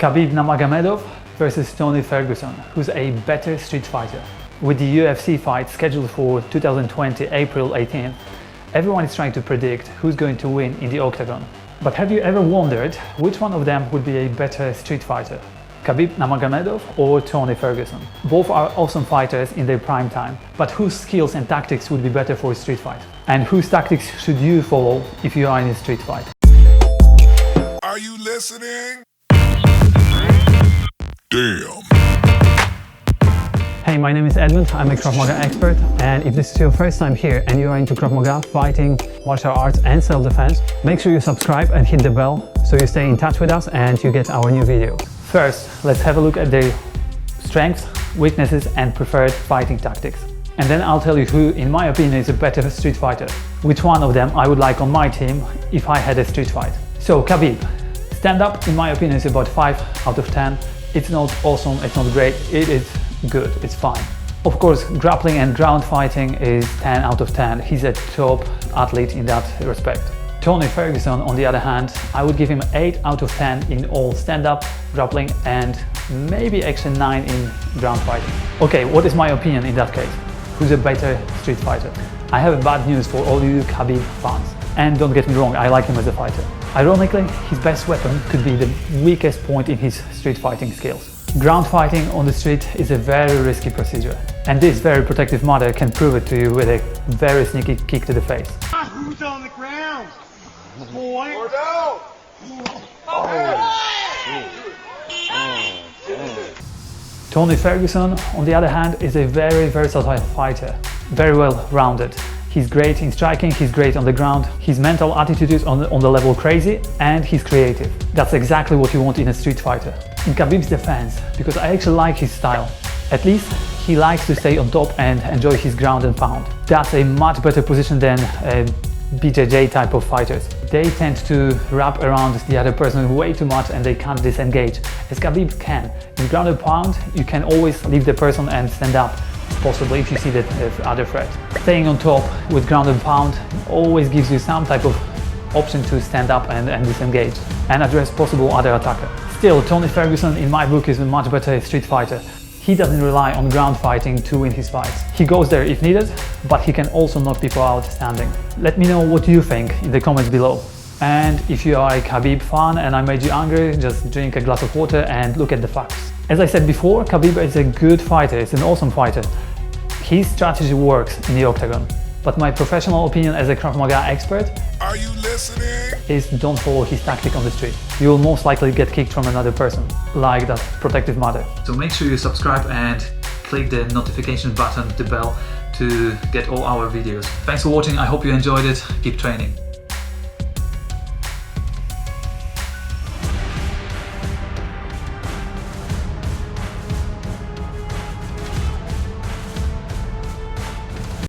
Khabib Nurmagomedov versus Tony Ferguson, who's a better street fighter. With the UFC fight scheduled for 2020 April 18th, everyone is trying to predict who's going to win in the octagon. But have you ever wondered which one of them would be a better street fighter? Khabib Nurmagomedov or Tony Ferguson? Both are awesome fighters in their prime time, but whose skills and tactics would be better for a street fight? And whose tactics should you follow if you are in a street fight? Are you listening? Damn. Hey, my name is Edmund, I'm a Krav Maga expert, and if this is your first time here and you are into Krav Maga, fighting, martial arts and self-defense, make sure you subscribe and hit the bell so you stay in touch with us and you get our new videos. First, let's have a look at their strengths, weaknesses and preferred fighting tactics. And then I'll tell you who, in my opinion, is a better street fighter. Which one of them I would like on my team if I had a street fight. So, Khabib. Stand-up, in my opinion, is about 5 out of 10. It's not awesome, it's not great, it is good, it's fine. Of course, grappling and ground fighting is 10 out of 10. He's a top athlete in that respect. Tony Ferguson, on the other hand, I would give him 8 out of 10 in all stand-up, grappling and maybe actually 9 in ground fighting. Okay, what is my opinion in that case? Who's a better street fighter? I have bad news for all you Khabib fans. And don't get me wrong, I like him as a fighter. Ironically, his best weapon could be the weakest point in his street fighting skills. Ground fighting on the street is a very risky procedure, and this very protective mother can prove it to you with a very sneaky kick to the face. Who's on the ground? Boy. Or down. Tony Ferguson, on the other hand, is a very versatile fighter, very well rounded. He's great in striking, he's great on the ground, his mental attitude is on the level crazy, and he's creative. That's exactly what you want in a street fighter. In Khabib's defense, because I actually like his style, at least he likes to stay on top and enjoy his ground and pound. That's a much better position than BJJ type of fighters. They tend to wrap around the other person way too much and they can't disengage, as Khabib can. In ground and pound, you can always leave the person and stand up, possibly if you see the other threat. Staying on top with ground and pound always gives you some type of option to stand up and disengage and address possible other attacker. Still, Tony Ferguson in my book is a much better street fighter. He doesn't rely on ground fighting to win his fights. He goes there if needed, but he can also knock people out standing. Let me know what you think in the comments below. And if you are a Khabib fan and I made you angry, just drink a glass of water and look at the facts. As I said before, Khabib is a good fighter, he's an awesome fighter. His strategy works in the octagon. But my professional opinion as a Krav Maga expert, Are you listening? is don't follow his tactic on the street. You will most likely get kicked from another person, like that protective mother. So make sure you subscribe and click the notification button, the bell, to get all our videos. Thanks for watching, I hope you enjoyed it, keep training.